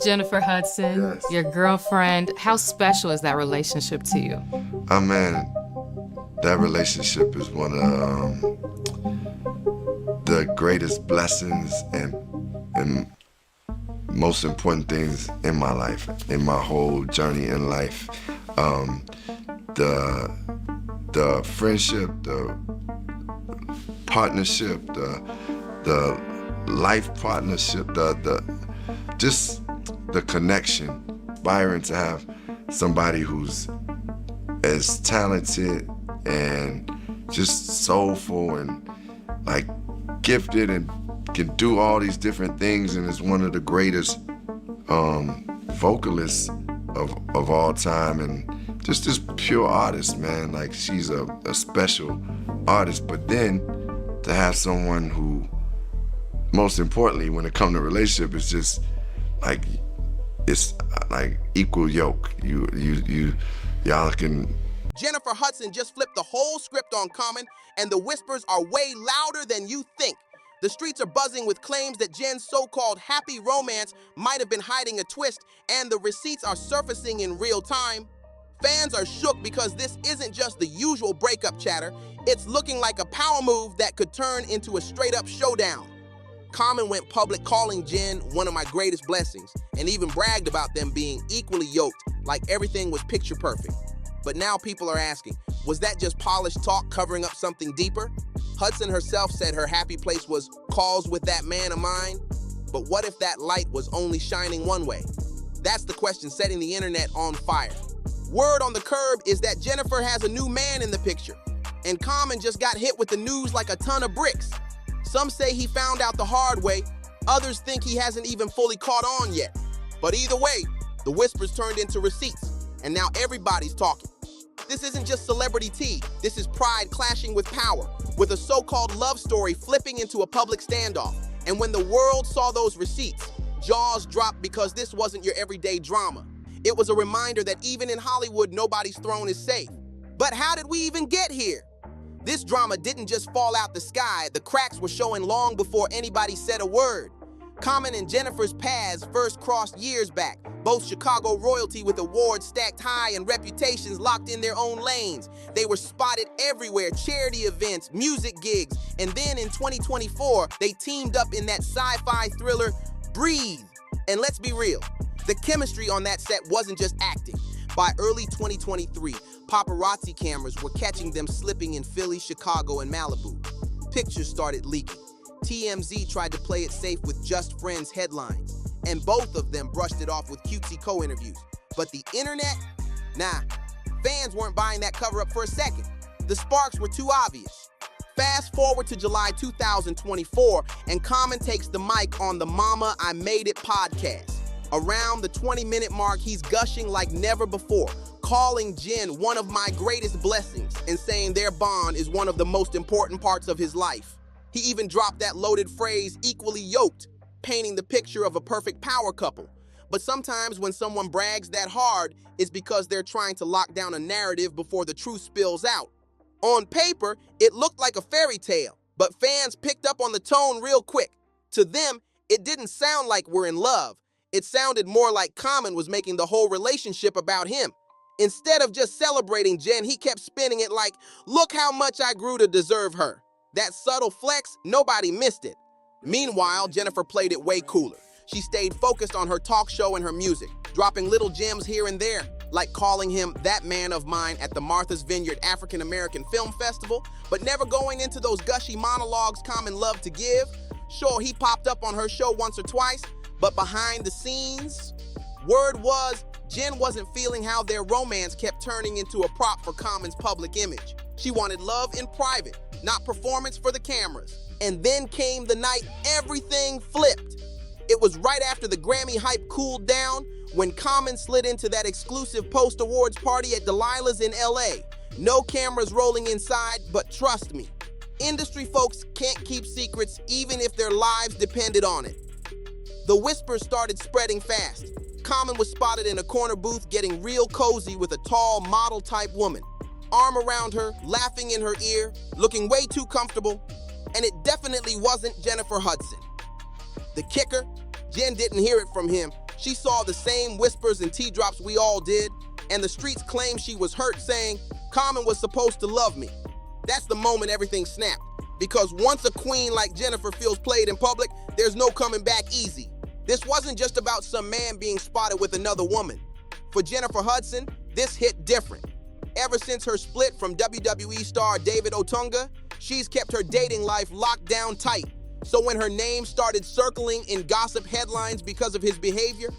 Jennifer Hudson, Yes. your girlfriend. How special is that relationship to you? Oh man, that relationship is one of the greatest blessings and most important things in my life, in my whole journey in life. The friendship, the partnership, the life partnership, just the connection. Byron, to have somebody who's as talented and just soulful and like gifted and can do all these different things and is one of the greatest vocalists of all time and just this pure artist, man. Like she's a special artist, but then to have someone who, most importantly, when it comes to relationship, is just like it's like equal yoke. Y'all can. Jennifer Hudson just flipped the whole script on Common, and the whispers are way louder than you think. The streets are buzzing with claims that Jen's so-called happy romance might have been hiding a twist, and the receipts are surfacing in real time. Fans are shook because this isn't just the usual breakup chatter. It's looking like a power move that could turn into a straight-up showdown. Common went public calling Jen one of my greatest blessings, and even bragged about them being equally yoked, like everything was picture perfect. But now people are asking, was that just polished talk covering up something deeper? Hudson herself said her happy place was calls with that man of mine. But what if that light was only shining one way? That's the question setting the internet on fire. Word on the curb is that Jennifer has a new man in the picture, and Common just got hit with the news like a ton of bricks. Some say he found out the hard way, others think he hasn't even fully caught on yet. But either way, the whispers turned into receipts, and now everybody's talking. This isn't just celebrity tea, this is pride clashing with power, with a so-called love story flipping into a public standoff. And when the world saw those receipts, jaws dropped because this wasn't your everyday drama. It was a reminder that even in Hollywood, nobody's throne is safe. But how did we even get here? This drama didn't just fall out the sky, the cracks were showing long before anybody said a word. Common and Jennifer's paths first crossed years back, both Chicago royalty with awards stacked high and reputations locked in their own lanes. They were spotted everywhere, charity events, music gigs, and then in 2024, they teamed up in that sci-fi thriller, Breathe. And let's be real, the chemistry on that set wasn't just acting. By early 2023, paparazzi cameras were catching them slipping in Philly, Chicago, and Malibu. Pictures started leaking. TMZ tried to play it safe with Just Friends headlines, and both of them brushed it off with cutesy co-interviews. But the internet? Nah, fans weren't buying that cover-up for a second. The sparks were too obvious. Fast forward to July 2024, and Common takes the mic on the Mama I Made It podcast. Around the 20-minute mark, he's gushing like never before, calling Jen one of my greatest blessings and saying their bond is one of the most important parts of his life. He even dropped that loaded phrase, equally yoked, painting the picture of a perfect power couple. But sometimes when someone brags that hard, it's because they're trying to lock down a narrative before the truth spills out. On paper, it looked like a fairy tale, but fans picked up on the tone real quick. To them, it didn't sound like we're in love. It sounded more like Common was making the whole relationship about him. Instead of just celebrating Jen, he kept spinning it like, look how much I grew to deserve her. That subtle flex, nobody missed it. Meanwhile, Jennifer played it way cooler. She stayed focused on her talk show and her music, dropping little gems here and there, like calling him that man of mine at the Martha's Vineyard African American Film Festival, but never going into those gushy monologues Common loved to give. Sure, he popped up on her show once or twice, but behind the scenes, word was Jen wasn't feeling how their romance kept turning into a prop for Common's public image. She wanted love in private, not performance for the cameras. And then came the night everything flipped. It was right after the Grammy hype cooled down when Common slid into that exclusive post-awards party at Delilah's in LA. No cameras rolling inside, but trust me, industry folks can't keep secrets even if their lives depended on it. The whispers started spreading fast. Common was spotted in a corner booth getting real cozy with a tall model-type woman. Arm around her, laughing in her ear, looking way too comfortable. And it definitely wasn't Jennifer Hudson. The kicker, Jen didn't hear it from him. She saw the same whispers and teardrops we all did, and the streets claimed she was hurt, saying, Common was supposed to love me. That's the moment everything snapped. Because once a queen like Jennifer feels played in public, there's no coming back easy. This wasn't just about some man being spotted with another woman. For Jennifer Hudson, this hit different. Ever since her split from WWE star David Otunga, she's kept her dating life locked down tight. So when her name started circling in gossip headlines because of his behavior,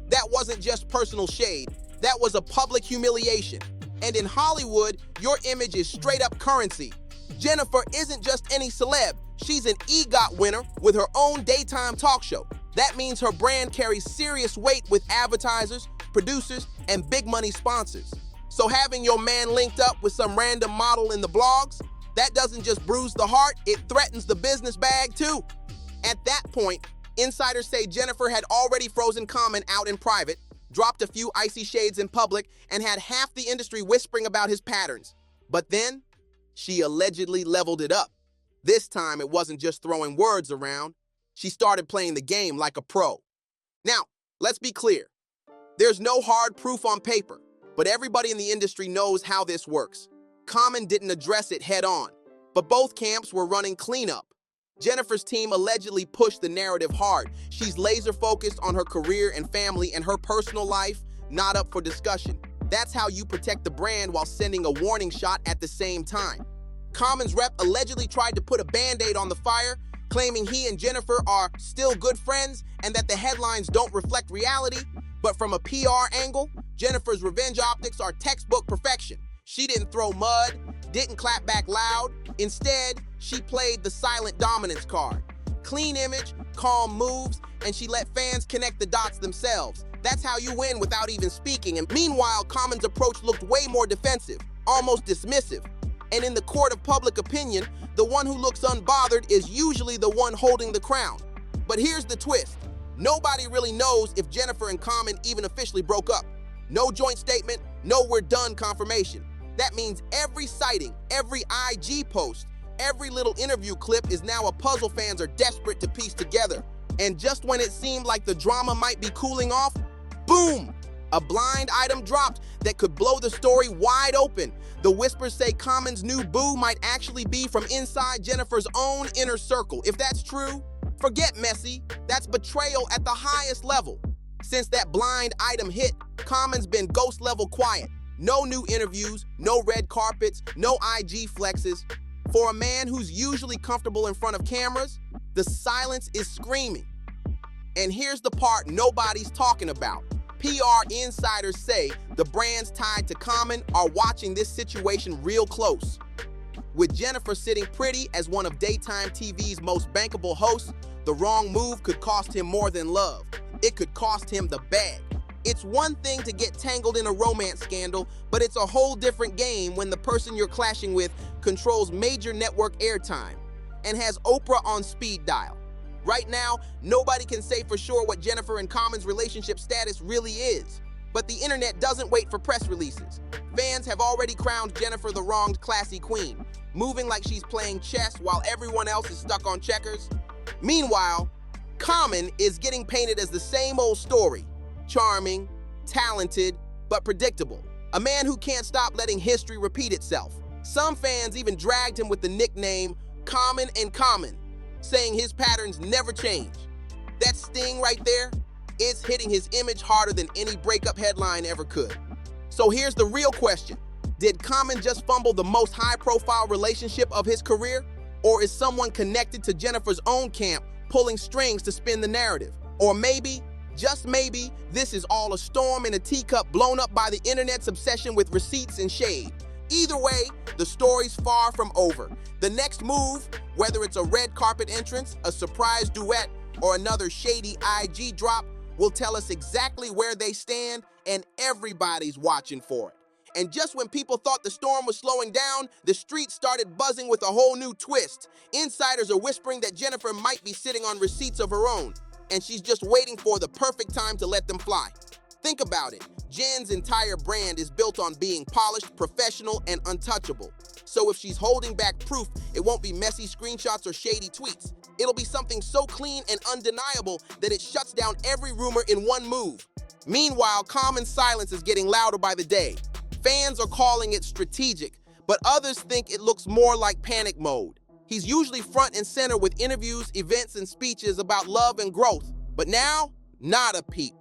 that wasn't just personal shade, that was a public humiliation. And in Hollywood, your image is straight up currency. Jennifer isn't just any celeb, she's an EGOT winner with her own daytime talk show. That means her brand carries serious weight with advertisers, producers, and big money sponsors. So having your man linked up with some random model in the blogs, that doesn't just bruise the heart, it threatens the business bag too. At that point, insiders say Jennifer had already frozen Common out in private, dropped a few icy shades in public, and had half the industry whispering about his patterns. But then, she allegedly leveled it up. This time, it wasn't just throwing words around. She started playing the game like a pro. Now, let's be clear. There's no hard proof on paper, but everybody in the industry knows how this works. Common didn't address it head on, but both camps were running cleanup. Jennifer's team allegedly pushed the narrative hard. She's laser focused on her career and family, and her personal life not up for discussion. That's how you protect the brand while sending a warning shot at the same time. Common's rep allegedly tried to put a band-aid on the fire, claiming he and Jennifer are still good friends and that the headlines don't reflect reality. But from a PR angle, Jennifer's revenge optics are textbook perfection. She didn't throw mud, didn't clap back loud. Instead, she played the silent dominance card. Clean image, calm moves, and she let fans connect the dots themselves. That's how you win without even speaking. And meanwhile, Common's approach looked way more defensive, almost dismissive. And in the court of public opinion, the one who looks unbothered is usually the one holding the crown. But here's the twist. Nobody really knows if Jennifer and Common even officially broke up. No joint statement, no we're done confirmation. That means every sighting, every IG post, every little interview clip is now a puzzle fans are desperate to piece together. And just when it seemed like the drama might be cooling off, boom! A blind item dropped that could blow the story wide open. The whispers say Common's new boo might actually be from inside Jennifer's own inner circle. If that's true, forget messy. That's betrayal at the highest level. Since that blind item hit, Common's been ghost level quiet. No new interviews, no red carpets, no IG flexes. For a man who's usually comfortable in front of cameras, the silence is screaming. And here's the part nobody's talking about. PR insiders say the brands tied to Common are watching this situation real close. With Jennifer sitting pretty as one of daytime TV's most bankable hosts, the wrong move could cost him more than love. It could cost him the bag. It's one thing to get tangled in a romance scandal, but it's a whole different game when the person you're clashing with controls major network airtime and has Oprah on speed dial. Right now, nobody can say for sure what Jennifer and Common's relationship status really is, but the internet doesn't wait for press releases. Fans have already crowned Jennifer the wronged classy queen, moving like she's playing chess while everyone else is stuck on checkers. Meanwhile, Common is getting painted as the same old story. Charming, talented, but predictable. A man who can't stop letting history repeat itself. Some fans even dragged him with the nickname Common and Common, saying his patterns never change. That sting right there, it's hitting his image harder than any breakup headline ever could. So here's the real question. Did Common just fumble the most high-profile relationship of his career? Or is someone connected to Jennifer's own camp pulling strings to spin the narrative? Or maybe, just maybe, this is all a storm in a teacup blown up by the internet's obsession with receipts and shade. Either way, the story's far from over. The next move, whether it's a red carpet entrance, a surprise duet, or another shady IG drop, will tell us exactly where they stand, and everybody's watching for it. And just when people thought the storm was slowing down, the streets started buzzing with a whole new twist. Insiders are whispering that Jennifer might be sitting on receipts of her own, and she's just waiting for the perfect time to let them fly. Think about it. Jen's entire brand is built on being polished, professional, and untouchable. So if she's holding back proof, it won't be messy screenshots or shady tweets. It'll be something so clean and undeniable that it shuts down every rumor in one move. Meanwhile, Common's silence is getting louder by the day. Fans are calling it strategic, but others think it looks more like panic mode. He's usually front and center with interviews, events, and speeches about love and growth. But now, not a peep.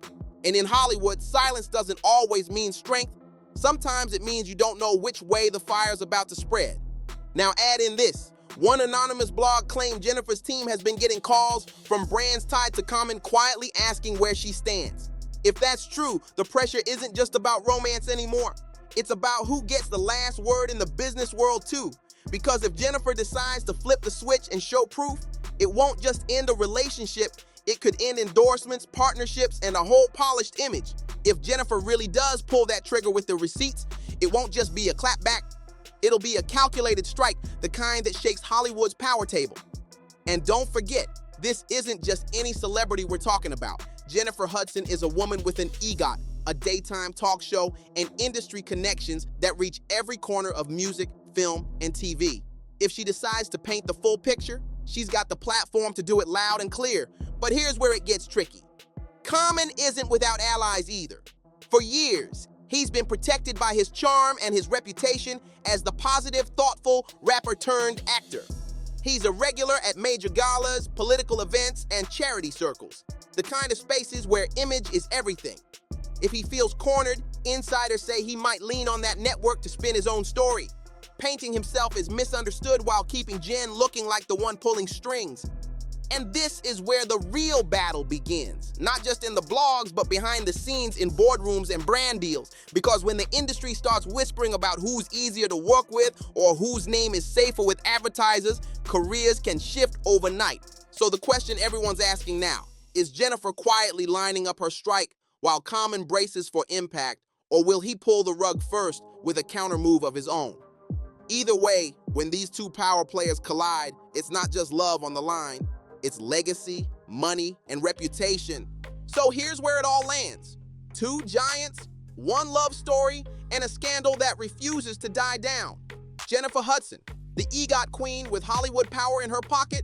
And in Hollywood, silence doesn't always mean strength. Sometimes it means you don't know which way the fire's about to spread. Now add in this. One anonymous blog claimed Jennifer's team has been getting calls from brands tied to Common quietly asking where she stands. If that's true, the pressure isn't just about romance anymore. It's about who gets the last word in the business world too. Because if Jennifer decides to flip the switch and show proof, it won't just end a relationship, it could end endorsements, partnerships, and a whole polished image. If Jennifer really does pull that trigger with the receipts, it won't just be a clapback, it'll be a calculated strike, the kind that shakes Hollywood's power table. And don't forget, this isn't just any celebrity we're talking about. Jennifer Hudson is a woman with an EGOT, a daytime talk show, and industry connections that reach every corner of music, film, and TV. If she decides to paint the full picture, she's got the platform to do it loud and clear. But here's where it gets tricky. Common isn't without allies either. For years, he's been protected by his charm and his reputation as the positive, thoughtful rapper turned actor. He's a regular at major galas, political events, and charity circles, the kind of spaces where image is everything. If he feels cornered, insiders say he might lean on that network to spin his own story, painting himself as misunderstood while keeping Jen looking like the one pulling strings. And this is where the real battle begins, not just in the blogs, but behind the scenes in boardrooms and brand deals. Because when the industry starts whispering about who's easier to work with or whose name is safer with advertisers, careers can shift overnight. So the question everyone's asking now, is Jennifer quietly lining up her strike while Common braces for impact, or will he pull the rug first with a counter move of his own? Either way, when these two power players collide, it's not just love on the line. It's legacy, money, and reputation. So here's where it all lands. Two giants, one love story, and a scandal that refuses to die down. Jennifer Hudson, the EGOT queen with Hollywood power in her pocket,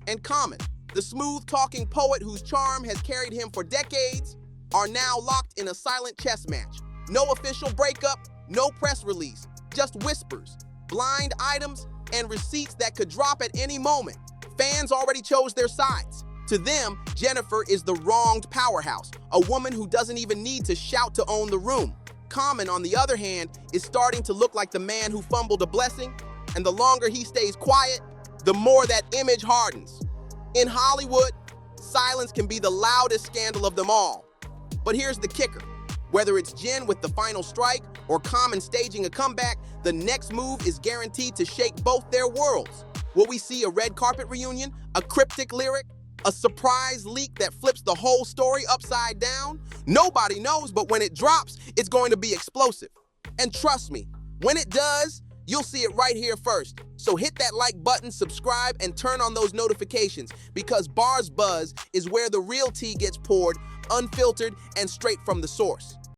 and Common, the smooth-talking poet whose charm has carried him for decades, are now locked in a silent chess match. No official breakup, no press release, just whispers, blind items, and receipts that could drop at any moment. Fans already chose their sides. To them, Jennifer is the wronged powerhouse, a woman who doesn't even need to shout to own the room. Common, on the other hand, is starting to look like the man who fumbled a blessing, and the longer he stays quiet, the more that image hardens. In Hollywood, silence can be the loudest scandal of them all. But here's the kicker. Whether it's Jen with the final strike or Common staging a comeback, the next move is guaranteed to shake both their worlds. Will we see a red carpet reunion, a cryptic lyric, a surprise leak that flips the whole story upside down? Nobody knows, but when it drops, it's going to be explosive. And trust me, when it does, you'll see it right here first. So hit that like button, subscribe, and turn on those notifications, because BarzBuzz is where the real tea gets poured, unfiltered, and straight from the source.